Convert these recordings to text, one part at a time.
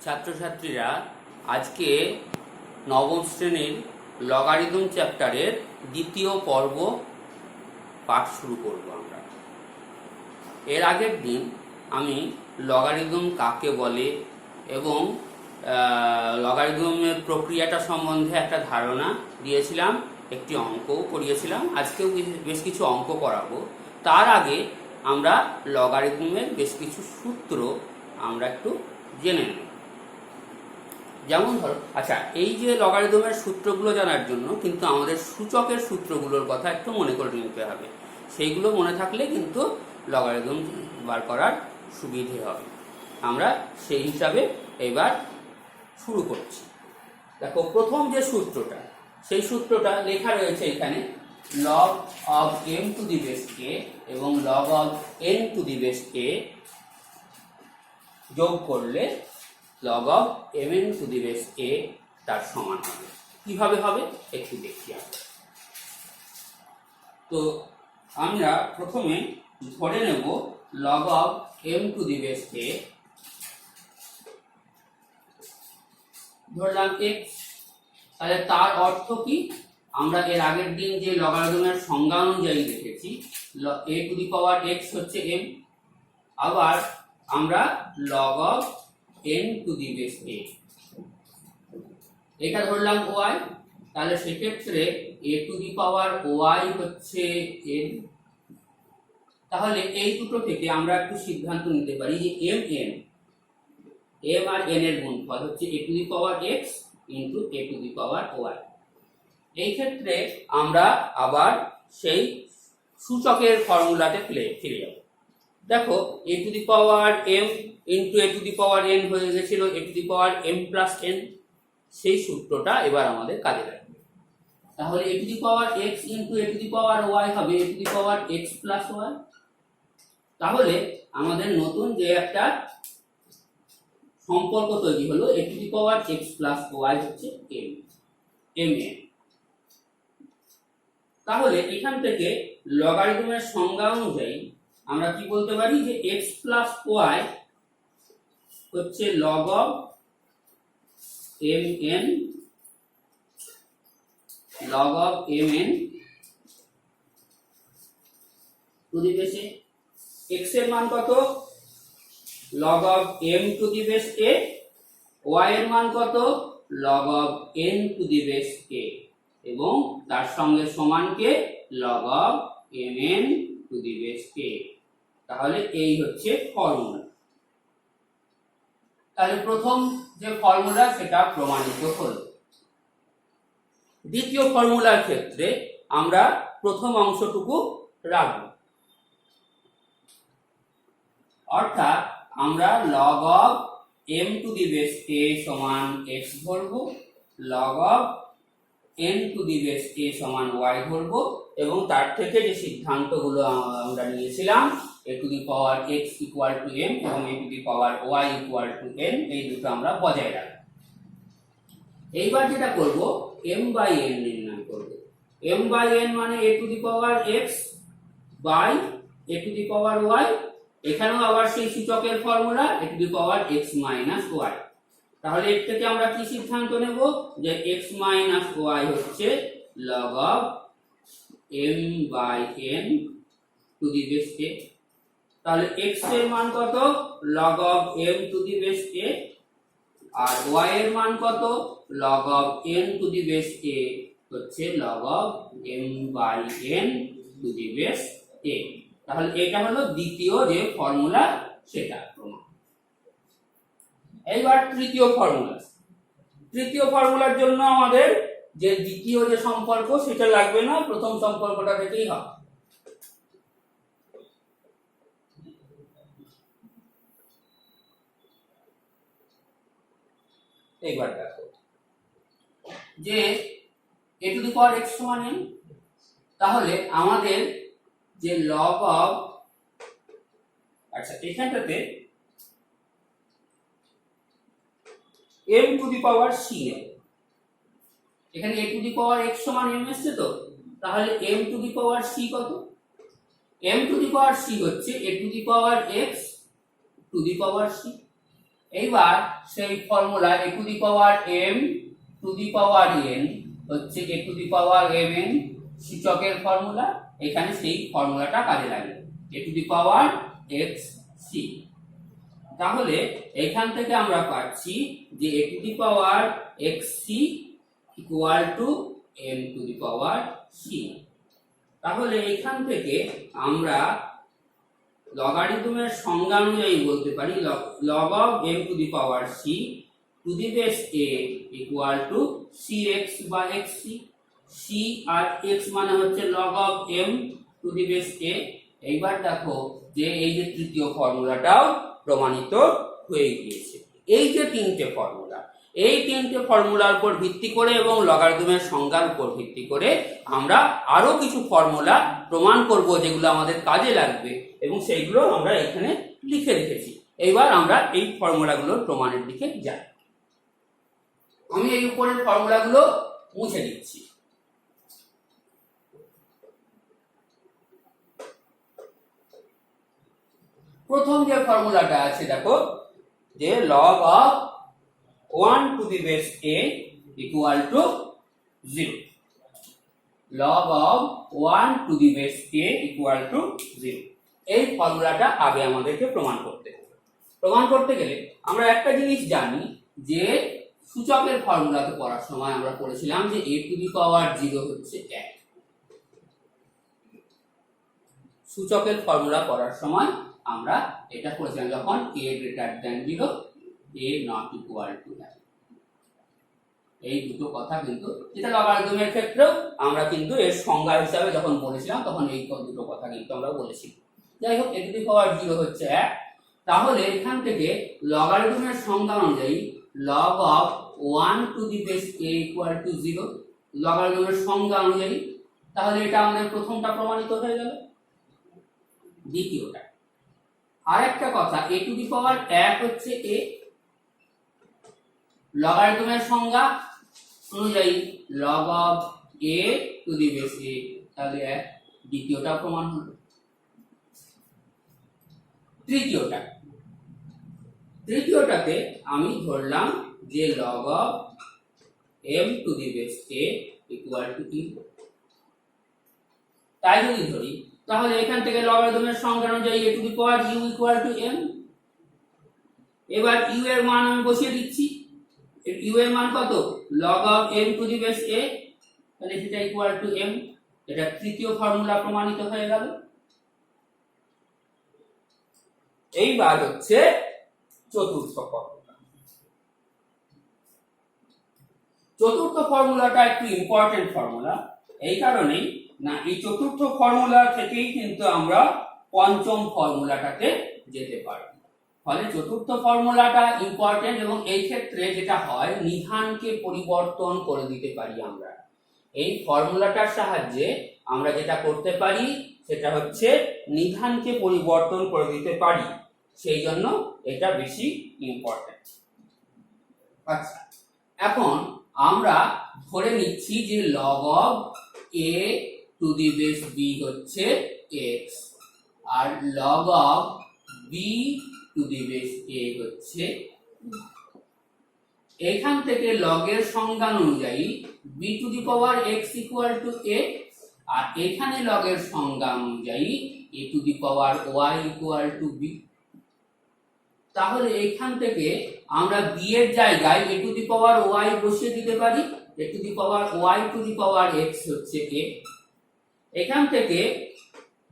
ছাত্রছাত্রীরা আজকে নবম শ্রেণীর লগারিদম চ্যাপ্টারের দ্বিতীয় পর্ব পাঠ শুরু করব আমরা। এর আগের দিন আমি লগারিদম কাকে বলে এবং লগারিদমের প্রক্রিয়াটা সম্বন্ধে একটা ধারণা দিয়েছিলাম, একটি অঙ্কও করিয়েছিলাম। আজকেও বেশ কিছু অঙ্ক করাবো। তার আগে আমরা লগারিদমের বেশ কিছু সূত্র আমরা একটু জেনে নেব। যেমন ধরো, আচ্ছা, এই যে লগারিদমের সূত্রগুলো জানার জন্য কিন্তু আমাদের সূচকের সূত্রগুলোর কথা একটু মনে করে নিতে হবে। সেইগুলো মনে থাকলে কিন্তু লগারিদম বার করার সুবিধে হবে। আমরা সেই হিসাবে এবার শুরু করছি। দেখো, প্রথম যে সূত্রটা, সেই সূত্রটা লেখা রয়েছে এখানে, log of m to the base a এবং log of n to the base a যোগ করলে log of mn to the base a তার সমান হবে। কিভাবে হবে একটু দেখি আমরা। তো আমরা প্রথমে ধরে নেব log of m to the base a, ধরলাম x। তাহলে তার অর্থ কি? আমরা এর আগের দিন যে লগারিদমের সংজ্ঞা অনুযায়ী দেখেছি, a to the power x হচ্ছে m, আবার আমরা log of n to the base a এটা ধরলাম y। তাহলে সেক্ষেত্রে a to the power y হচ্ছে n। তাহলে এই দুটো থেকে আমরা একটু সিদ্ধান্ত নিতে পারি যে m আর n এর গুণফল হচ্ছে a to the power x into a to the power y। এই ক্ষেত্রে আমরা আবার সেই সূচকের ফর্মুলাতে ফিরে যাব। দেখো, a to the power m into a to the power n হয়ে গেছিল a to the power m plus n। সেই সূত্রটা এবার আমাদের কাজে লাগবে। তাহলে a to the power x into a to the power y হবে a to the power x plus y। তাহলে আমাদের নতুন যে একটা সম্পর্ক তৈরি হলো, a to the power x plus y হচ্ছে mn। তাহলে এখান থেকে লগারিদমের সংজ্ঞা অনুযায়ী আমরা কি বলতে পারি যে x plus y হচ্ছে log of mn two the base a। x এর মান কত? log of m to the base a। y এর মান কত? log of n to the base a এবং তার সঙ্গে সমানকে log of mn to the base a। তাহলে এই হচ্ছে ফর্মুলা। তাহলে প্রথম যে ফর্মুলা সেটা প্রমাণিত হলো। দ্বিতীয় ফর্মুলার ক্ষেত্রে আমরা প্রথম অংশটুকু রাখব, অর্থাৎ আমরা log of m to the base a সমান x ধরব, log of n to the base a সমান y ধরব এবং তার থেকে যে সিদ্ধান্তগুলো আমরা নিয়েছিলাম a to the power x equal to m এবং a to the power y equal to n, এই দুটো আমরা বজায় রাখব। এইবার যেটা করব, m by n নির্ণয় করব। m by n মানে a to the power x by a to the power y। এখানেও আবার সেই সূচকের formula a to the power x minus y। তাহলে এর থেকে আমরা কি সিদ্ধান্ত নেব যে x minus y হচ্ছে log of m by n to the base a। তাহলে x এর মান কত? log of m to the base a, R y এর মান কত? log of n to the base a হচ্ছে log of m by n to the base a। তাহলে এটা হলো দ্বিতীয় যে ফর্মুলা, সেটা প্রমাণ। এইবার তৃতীয় ফর্মুলা। তৃতীয় ফর্মুলার জন্য আমাদের যে দ্বিতীয় যে সম্পর্ক সেটা লাগবে না, প্রথম সম্পর্কটা থেকেই হবে। এইবার দেখো যে a to the power x সমান n। তাহলে আমাদের যে log of, আচ্ছা, এখানটাতে m to the power c নেব। এখানে a to the power x সমান m এসছে, তো তাহলে m to the power c কত? m to the power c হচ্ছে a to the power x to the power c। এইবার সেই formula a to the power m to the power n হচ্ছে a to the power mn সূচকের formula. এখানে সেই ফর্মুলাটা কাজে লাগবে a to the power xc। তাহলে এখান থেকে আমরা পাচ্ছি যে a to the power xc equal to m to the power c। তাহলে এখান থেকে আমরা লগারিদমের সংজ্ঞা অনুযায়ী বলতে পারি log of m to the power c two the base a equal to cx বা xc। c আর x মানে হচ্ছে log of m to the base a। এইবার দেখো যে এই যে তৃতীয় ফর্মুলাটাও প্রমাণিত হয়ে গিয়েছে। এই যে তিনটে ফর্মুলা, এই তিনটে ফর্মুলার উপর ভিত্তি করে এবং লগারিদমের সংজ্ঞার উপর ভিত্তি করে আমরা আরো কিছু ফর্মুলা প্রমাণ করব যেগুলো আমাদের কাজে লাগবে এবং সেইগুলো আমরা এখানে লিখে রেখেছি। এবার আমরা এই ফর্মুলাগুলোর প্রমাণের দিকে যাই। আমি এই উপরের ফর্মুলাগুলো মুছে দিচ্ছি। প্রথম যে ফর্মুলাটা আছে দেখো যে log of 1 to the base a equal to 0। log of 1 to the base a equal to 0। এই ফর্মুলাটা আগে আমাদেরকে প্রমাণ করতে হবে। প্রমাণ করতে গেলে আমরা একটা জিনিস জানি যে সূচকের ফর্মুলাতে পড়ার সময় আমরা পড়েছিলাম যে a টু দি পাওয়ার 0 হচ্ছে 1। সূচকের ফর্মুলা পড়ার সময় আমরা এটা পড়েছিলাম যখন a greater than 0 a not equal to 1। এই দুটো কথা কিন্তু যেটা লগারিদমের ক্ষেত্রেও আমরা কিন্তু এর সংজ্ঞা হিসাবে যখন বলেছিলাম তখন এই দুটো কথা কিন্তু আমরা বলেছি। যাই হোক a টু দি পাওয়ার 0 হচ্ছে 1। তাহলে এখান থেকে লগারিদমের সংজ্ঞা অনুযায়ী log of 1 to the base a equal to 0 লগারিদমের সংজ্ঞা অনুযায়ী। তাহলে এটা আমাদের প্রথমটা প্রমাণিত হয়ে গেল। দ্বিতীয়টা আরেকটা কথা a টু দি পাওয়ার 1 হচ্ছে a লগারিদমের সংজ্ঞা অনুযায়ী log of a to the base a তাহলে 1। দ্বিতীয়টা প্রমাণ হলো। তৃতীয়টাতে আমি ধরলাম যে log of m to the base a equal to e। তাই যদি ধরি তাহলে এখান থেকে লগারিদমের সংজ্ঞা অনুযায়ী a to the power u equal to m। এবার u এর মান আমি বসিয়ে দিচ্ছি। u এর মান কত? log of m to the base a, তাহলে সেটা ইকুয়াল টু m। এটা তৃতীয় ফর্মুলা প্রমাণিত হয়ে গেল। এইবার হচ্ছে চতুর্থ ফর্মুলা। চতুর্থ ফর্মুলাটা একটু ইম্পর্টেন্ট ফর্মুলা। এই কারণেই না এই চতুর্থ ফর্মুলা থেকেই কিন্তু আমরা পঞ্চম ফর্মুলাটাতে যেতে পারি। ফলে চতুর্থ ফর্মুলাটা ইম্পর্টেন্ট এবং এই ক্ষেত্রে যেটা হয় নিধানকে পরিবর্তন করে দিতে পারি আমরা। এই ফর্মুলাটার সাহায্যে আমরা যেটা করতে পারি সেটা হচ্ছে নিধানকে পরিবর্তন করে দিতে পারি, সেই জন্য এটা বেশি ইম্পর্টেন্ট। আচ্ছা, এখন আমরা ধরে নিচ্ছি যে log of a to the base b হচ্ছে x R log of b to the base a হচ্ছে। এখান থেকে log এর সংজ্ঞা অনুযায়ী b to the power x equal to a আর এখানে log এর সংজ্ঞা অনুযায়ী a to the power y equal to b। তাহলে এখান থেকে আমরা b এর জায়গায় a to the power y বসিয়ে দিতে পারি। a to the power y to the power x হচ্ছে a। এখান থেকে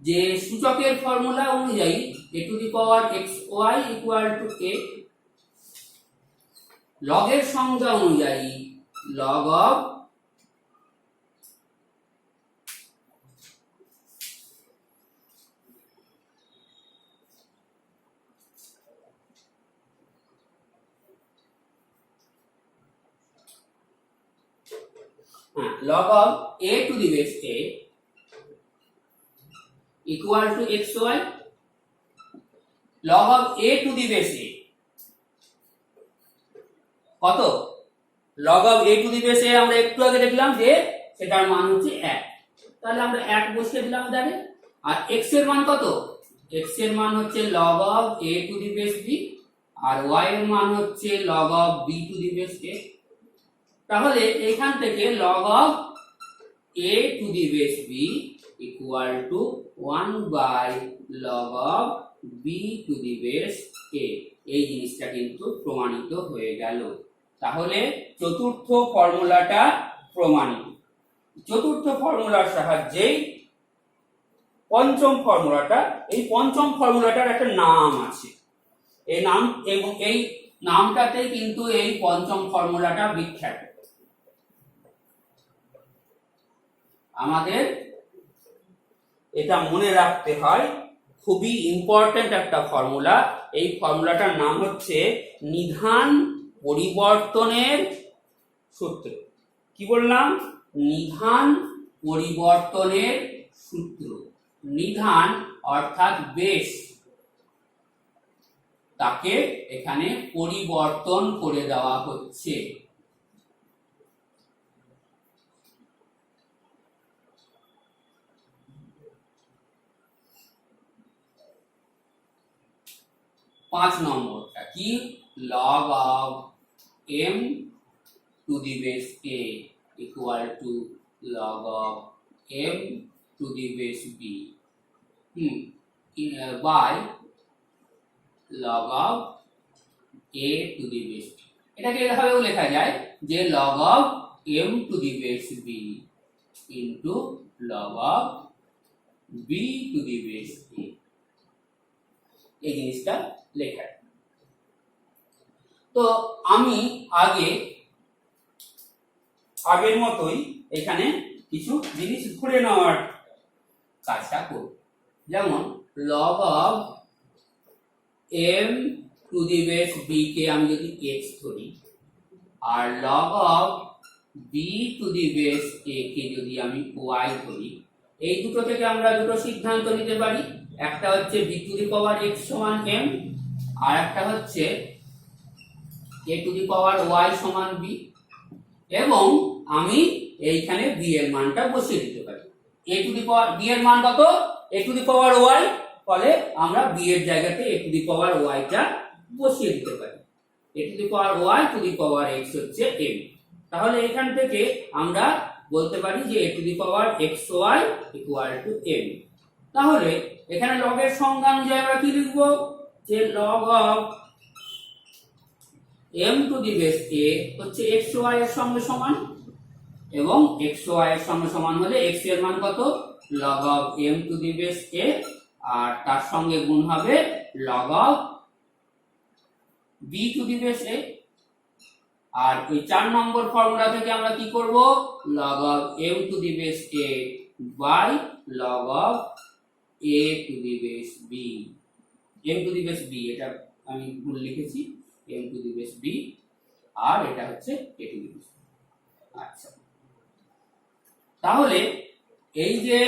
যে সূচকের ফর্মুলা অনুযায়ী a to the power xy equal to a, log এর সংজ্ঞা অনুযায়ী log of log of a to the base a equal to xy। log of a to the base a কত? log of a to the base a আমরা একটু আগে দেখলাম যে সেটার মান হচ্ছে 1। তাহলে আমরা 1 বসিয়ে দিলাম এখানে। আর x এর মান কত? x এর মান হচ্ছে log of a to the base b R y এর মান হচ্ছে log of b to the base a। তাহলে এখান থেকে log of a to the base b equal to 1 by log of b to the base a, এই জিনিসটা কিন্তু প্রমাণিত হয়ে গেল। তাহলে চতুর্থ ফর্মুলাটা প্রমাণিত। চতুর্থ ফর্মুলার সাহায্যে পঞ্চম ফর্মুলাটা, এই পঞ্চম ফর্মুলাটার একটা নাম আছে, এই নাম এবং এই নামটাতে কিন্তু এই পঞ্চম ফর্মুলাটা বিখ্যাত। আমাদের এটা মনে রাখতে হয়, খুবই ইম্পর্টেন্ট একটা ফর্মুলা। এই ফর্মুলাটার নাম হচ্ছে নিধান পরিবর্তনের সূত্র। কি বললাম? নিধান পরিবর্তনের সূত্র। নিধান অর্থাৎ বেস, তাকে এখানে পরিবর্তন করে দেওয়া হচ্ছে। পাঁচ নম্বরটা কি? log of m to the base a equal to log of m to the base b by log of a to the base b। এটাকে এভাবেও লেখা যায় যে log of m to the base b into log of b to the base a, এই জিনিসটা লেখা। তো আমি আগের মতোই এখানে কিছু জিনিস ধরে নেওয়ার কাজটা করব। যেমন log of m to the base b কে আমি যদি x ধরি, আর log of b to the base a কে যদি আমি y ধরি, এই দুটো থেকে আমরা দুটো সিদ্ধান্ত নিতে পারি। একটা হচ্ছে b to the power x সমান m, আর একটা হচ্ছে a to the power y সমান b, এবং আমি এইখানে b এর মানটা বসিয়ে দিতে পারি। a to the power b এর মান কত? a to the power y, ফলে আমরা b এর জায়গাতে a to the power y টা বসিয়ে দিতে পারি। a to the power y two the power x হচ্ছে m। তাহলে এখান থেকে আমরা বলতে পারি যে a to the power xy equal to m। তাহলে এখানে log এর সংজ্ঞা অনুযায়ী আমরা কি লিখব? যে log of m to the base a হচ্ছে xy এর সঙ্গে সমান, এবং xy এর সঙ্গে সমান হলে x এর মান কত? log of m to the base a, আর তার সঙ্গে গুণ হবে log of b to the base a। আর ওই 4 নম্বর ফর্মুলা থেকে আমরা কি করব? log of m to the base a by log of a to the base b, m to the base b, এটা আমি ভুল লিখেছি, m to the base b, আর এটা হচ্ছে a টু দি বেস। আচ্ছা, তাহলে এই যে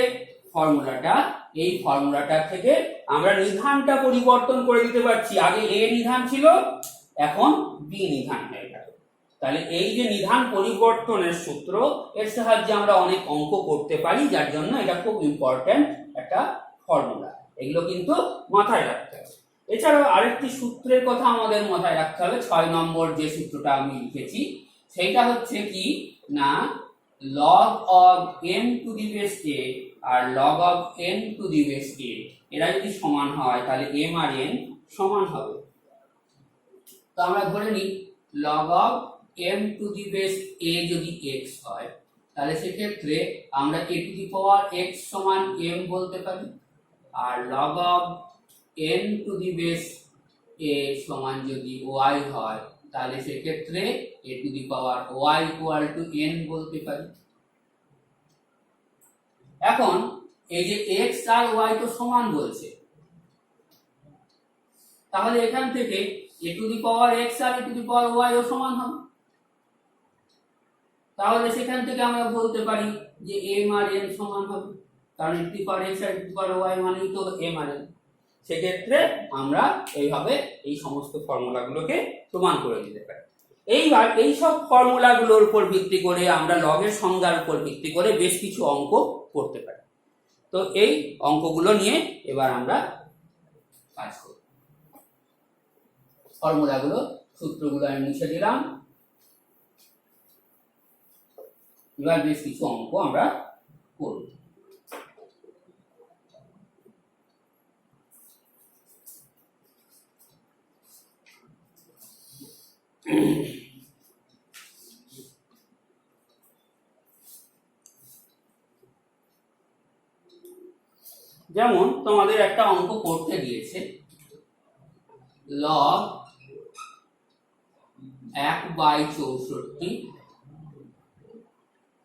ফর্মুলাটা, এই ফর্মুলাটা থেকে আমরা নিধানটা পরিবর্তন করে দিতে পারছি। আগে a নিধান ছিল, এখন b নিধান হয়ে গেল। তাহলে এই যে নিধান পরিবর্তনের সূত্র, এর সাহায্যে আমরা অনেক অঙ্ক করতে পারি, যার জন্য এটা খুব ইম্পর্টেন্ট একটা ফর্মুলা। এগুলো কিন্তু মাথায় রাখতে হবে। এছাড়াও আরেকটি সূত্রের কথা আমাদের মাথায় রাখতে হবে। 6 নম্বর যে সূত্রটা আমি লিখেছি সেইটা হচ্ছে কি না, log of n to the base a আর log of n to the base a এরা যদি সমান হয় তাহলে m আর n সমান হবে। তো আমরা ধরে নিই log of m to the base a যদি x হয়, তাহলে সেক্ষেত্রে আমরা a to the power x সমান m বলতে পারি, আর log of n to the base a সমান যদি y হয়, তাহলে সেক্ষেত্রে a to the power y equal to n বলতে পারি। এখন এই যে x আর y তো সমান বলছে, তাহলে এখান থেকে a to the power x আর a to the power y ও সমান হবে। তাহলে সেখান থেকে আমরা বলতে পারি যে m আর n সমান হবে, কারণ a to the power x আর a to the power y মানেই তো m আর n। সেক্ষেত্রে আমরা এইভাবে এই সমস্ত ফর্মুলাগুলোকে প্রমাণ করে দিতে পারি। এইবার এই সব ফর্মুলাগুলোর উপর ভিত্তি করে আমরা লগের সংজ্ঞার উপর ভিত্তি করে বেশ কিছু অঙ্ক করতে পারি। তো এই অঙ্কগুলো নিয়ে এবার আমরা কাজ করব। ফর্মুলাগুলো সূত্রগুলো আমি মুছে দিলাম। এবার বেশ কিছু অঙ্ক আমরা করব। যেমন তোমাদের একটা অঙ্ক করতে দিয়েছে, লগ 1/64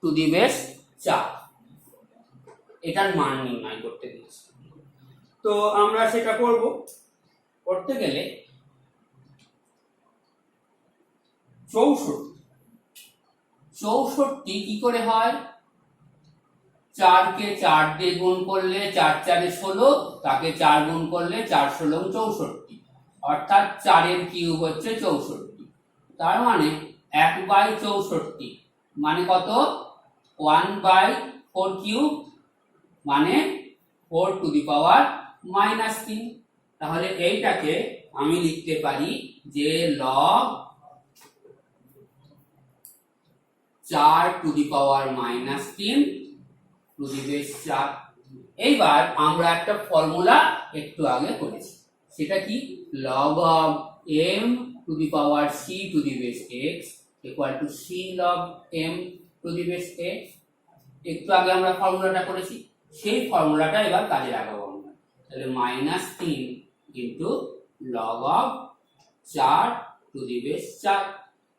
টু দি বেস 4, এটার মান নির্ণয় করতে দিয়েছে। তো আমরা সেটা করব। করতে গেলে 64 কি করে হয়? 4 কে 4 দিয়ে গুণ করলে 4 4 এ 16, তাকে 4 গুণ করলে 4 16 64, অর্থাৎ 4 এর কিউব হচ্ছে 64। তার মানে 1/64 মানে কত? 1/4 কিউব, মানে 4 টু দি পাওয়ার -3। তাহলে এইটাকে আমি লিখতে পারি যে log 4 two the power -3 two the base 4। এইবার আমরা একটা ফর্মুলা একটু আগে করেছি, সেটা কি? Log of m to the power c two the base x equal to c log m to the base x। একটু আগে আমরা ফর্মুলাটা করেছি, সেই ফর্মুলাটা এবার কাজে লাগাবো আমরা। তাহলে -3 into log of 4 two the base 4।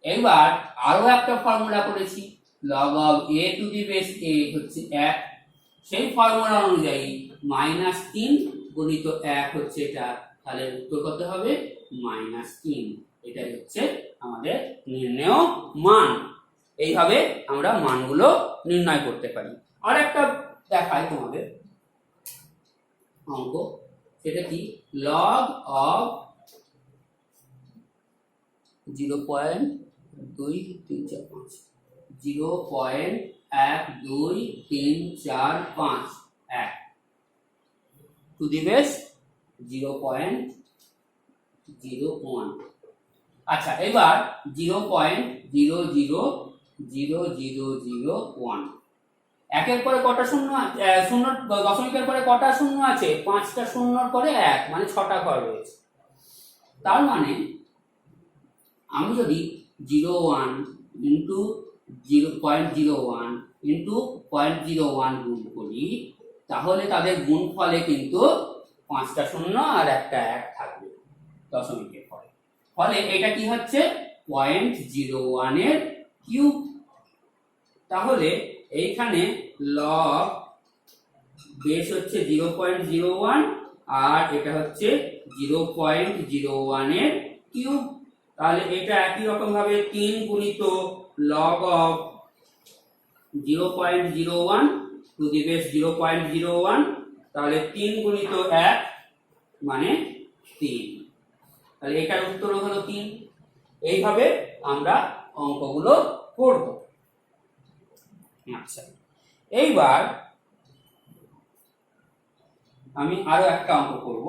এবার আরো একটা ফর্মুলা করেছি, log of a to the base a হচ্ছে 1, সেই ফর্মুলা অনুযায়ী -3 গুণিত 1 হচ্ছে এটা, তাহলে উত্তর কত হবে? -3। এটাই হচ্ছে আমাদের নির্ণেয় মান। এইভাবে আমরা মানগুলো নির্ণয় করতে পারি। আর একটা দেখাই তোমাদের অঙ্ক, সেটা কি? Log of 0.2345 0.12345 two the base 0.01। আচ্ছা, এবার 0.00001, একের পরে কটা শূন্য আছে? শূন্য দশমিকের পরে কটা শূন্য আছে? 5টা শূন্যর পরে 1, মানে 6টা ঘর রয়েছে। তার মানে আমি যদি 01 ইন্টু 0.01 ইন্টু 0.01 গুণ করি, তাহলে তাদের গুণফলে কিন্তু 5টা শূন্য আর একটা 1 থাকবে দশমিকের পরে। ফলে এটা কি হচ্ছে? 0.01 এর কিউব। তাহলে এইখানে লগ বেস হচ্ছে 0.01 আর এটা হচ্ছে 0.01 এর কিউব। তাহলে এটা একই রকম ভাবে 3 গুণিত log of 0.01 two the base 0.01, তাহলে 3 গুণিত 1 মানে 3। তাহলে এটার উত্তর হলো 3। এইভাবে আমরা অঙ্কগুলো করব। আচ্ছা, এইবার আমি আরো একটা অঙ্ক করব।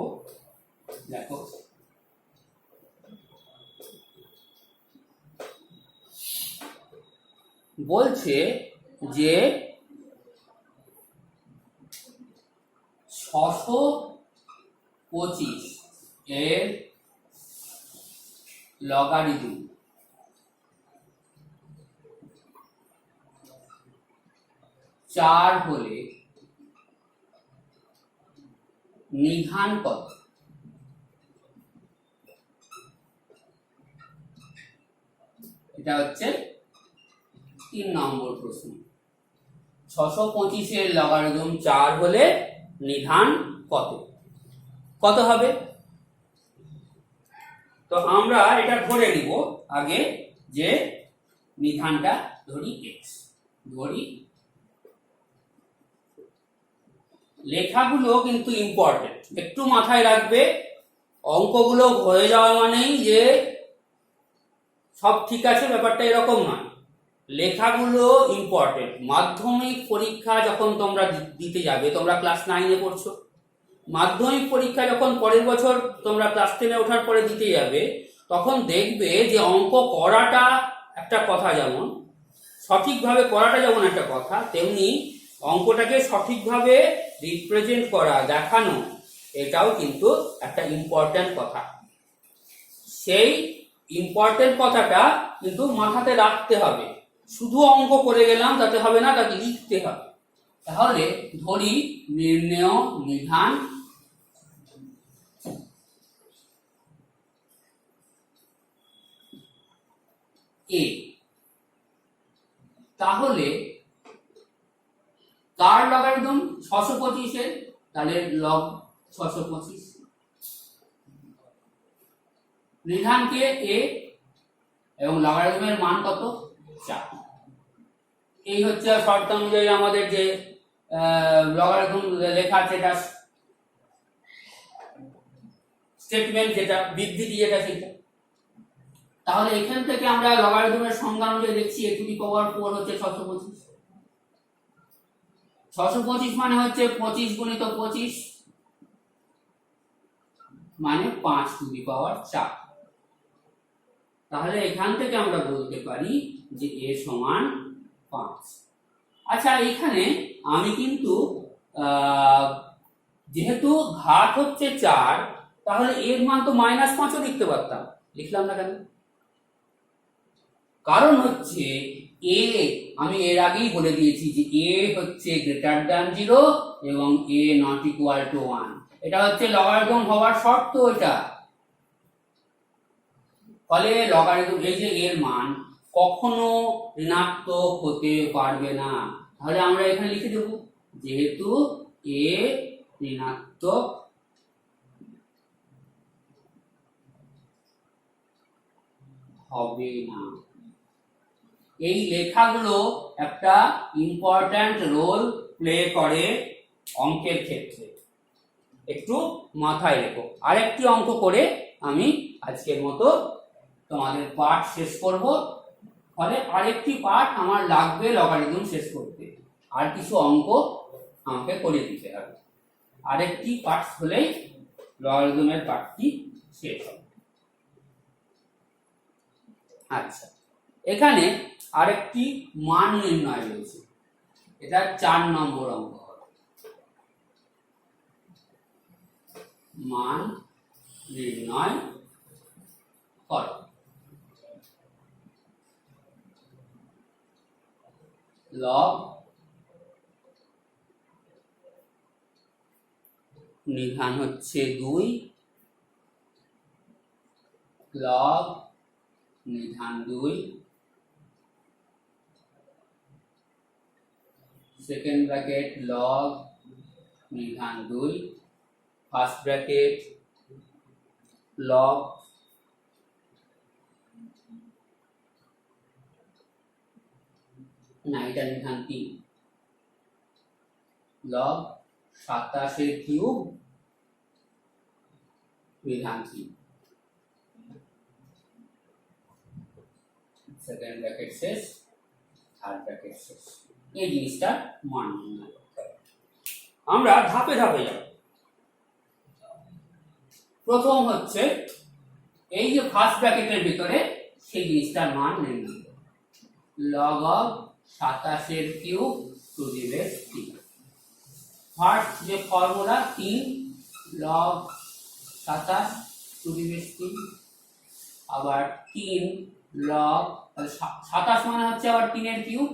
দেখো, বলছে যে 625 এর লগারিদম 4 হলে নিধান কত? এটা হচ্ছে 3 নম্বর প্রশ্ন। 625 এর লগারিদম 4 হলে নিধান কত? কত হবে? তো আমরা এটা ধরে নিব আগে যে নিধানটা ধরি x, ধরি। লেখাগুলো কিন্তু ইম্পর্টেন্ট, একটু মাথায় রাখবে। অঙ্কগুলো হয়ে যাওয়া মানেই যে সব ঠিক আছে, ব্যাপারটা এরকম নয়। লেখাগুলো ইম্পর্টেন্ট। মাধ্যমিক পরীক্ষা যখন তোমরা দিতে যাবে, তোমরা ক্লাস 9-এ পড়ছো, মাধ্যমিক পরীক্ষা যখন পরের বছর তোমরা ক্লাস 10-এ ওঠার পরে দিতে যাবে, তখন দেখবে যে অঙ্ক করাটা একটা কথা, যেমন সঠিকভাবে করাটা যেমন একটা কথা, তেমনি অঙ্কটাকে সঠিকভাবে রিপ্রেজেন্ট করা, দেখানো, এটাও কিন্তু একটা ইম্পর্ট্যান্ট কথা। সেই ইম্পর্ট্যান্ট কথাটা কিন্তু মাথাতে রাখতে হবে। শুধু অঙ্ক করে গেলাম তাতে হবে না, তাকে লিখতে হবে। তাহলে ধরি নির্ণেয় নিধান এ, তাহলে কার লগারিদম 625 এর, তাহলে লগ 625, নিধানকে এ এবং লগারিদমের মান কত 4। এই হচ্ছে শর্ত অনুযায়ী আমাদের যে লগারিদম লেখা আছে, এটা স্টেটমেন্ট, যেটা বিবৃতি যেটা সেটা। তাহলে এখান থেকে আমরা লগারিদমের সংজ্ঞা অনুযায়ী দেখছি a টু দি পাওয়ার 4 হচ্ছে 625। 625 মানে হচ্ছে 25 গুণিত 25 মানে 5 টু দি পাওয়ার 4। তাহলে এখান থেকে আমরা বলতে পারি যে a সমান 5। আচ্ছা, এখানে আমি কিন্তু যেহেতু ঘাত হচ্ছে 4, তাহলে এর মান তো -5ও লিখতে পারতাম, লিখলাম না কেন? কারণ হচ্ছে এ, আমি এর আগেই বলে দিয়েছি যে এ হচ্ছে গ্রেটার দ্যান 0 এবং এ নট ইকুয়াল টু 1। এটা হচ্ছে লগারিদম হওয়ার শর্ত এটা। ফলে লগারিদম, এই যে এর মান কখনো ঋণাত্মক হতে পারবে না। তাহলে আমরা এখানে লিখে দেব, যেহেতু এ ঋণাত্মক হবে না। এই লেখাগুলো একটা ইম্পর্ট্যান্ট রোল প্লে করে অঙ্কের ক্ষেত্রে, একটু মাথায় রেখো। আরেকটি অঙ্ক করে আমি আজকের মতো তোমাদের পাঠ শেষ করব। ফলে আরেকটি পাঠ আমার লাগবে লগারিদম শেষ করতে, আর কিছু অঙ্ক আমাকে করে দিতে হবে। আরেকটি পাঠ হলেই লগারিদমের পাঠটি শেষ হবে। আচ্ছা, এখানে আরেকটি মান নির্ণয় রয়েছে, এটা 4 নম্বর অঙ্ক হবে। মান নির্ণয় করো। লগ নিধান হচ্ছে 2, লগ নিধান 2, সেকেন্ড ব্র্যাকেট লগ নিধান 2, ফার্স্ট ব্র্যাকেট লগ এটা নিধান 3, লগ 27 এর কিউব নিধান 3, সেকেন্ড ব্র্যাকেট শেষ, থার্ড ব্র্যাকেট শেষ। এই জিনিসটা মান নির্ণয় করতে হবে। আমরা ধাপে ধাপে যাব। প্রথম হচ্ছে এই যে ফার্স্ট ব্র্যাকেটের ভিতরে সেই জিনিসটার মান নির্ণয় করব। লগ অফ 27 এর cube to the base 3। First যে formula 3 log 27 to the base 3, আবার 3 লগ 27 মানে হচ্ছে আবার 3 এর কিউব,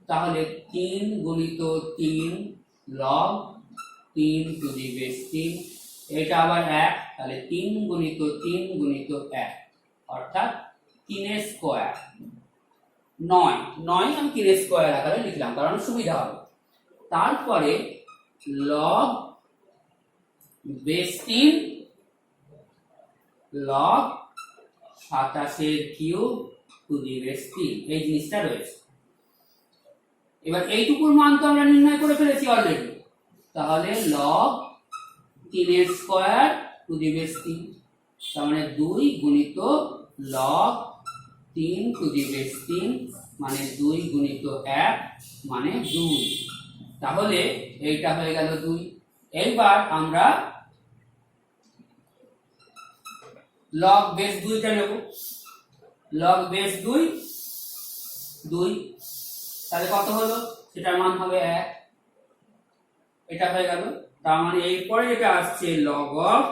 তাহলে 3 গুণিত 3 লগ 3 টু দি বেস 3, এটা আবার 1, তাহলে 3 গুণিত 3 গুণিত 1 অর্থাৎ 3 এর স্কয়ার 9। 9 আমি 3 এর স্কয়ার আকারে লিখলাম কারণ সুবিধা হবে। তারপরে লগ বেস 3 লগ 27 এর কিউব টু দি বেস 3, এই জিনিসটা রয়েছে। এবার এইটুকুর মান তো আমরা নির্ণয় করে ফেলেছি অলরেডি, তাহলে লগ 3 এর স্কয়ার টু দি বেস 3, তার মানে 2 গুণিত লগ 3 টু দি বেস 3 মানে 2 গুণিত 1 মানে 2, তাহলে এইটা হয়ে গেল 2। এইবার আমরা লগ বেস 2টা নেব, লগ বেস 2 2, তাহলে কত হলো, সেটার মান হবে 1। এটা হয়ে গেল। তার মানে এরপরে যেটা আসছে log of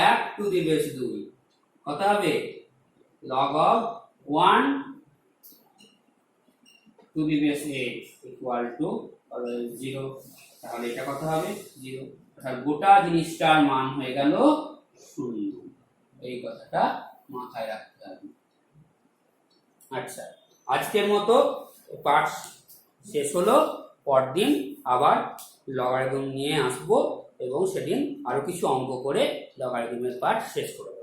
1 two the base 2, কত হবে, log of 1 two the base a equal to 0। তাহলে এটা কত হবে, 0। অর্থাৎ গোটা জিনিসটার মান হয়ে গেল 0। এই কথাটা মাথায় রাখতে হবে। আচ্ছা, আজকের মতো পাঠ শেষ হলো। পরদিন আবার লগারিদম নিয়ে আসবো এবং সেদিন আরো কিছু অঙ্ক করে লগারিদমের পাঠ শেষ করব।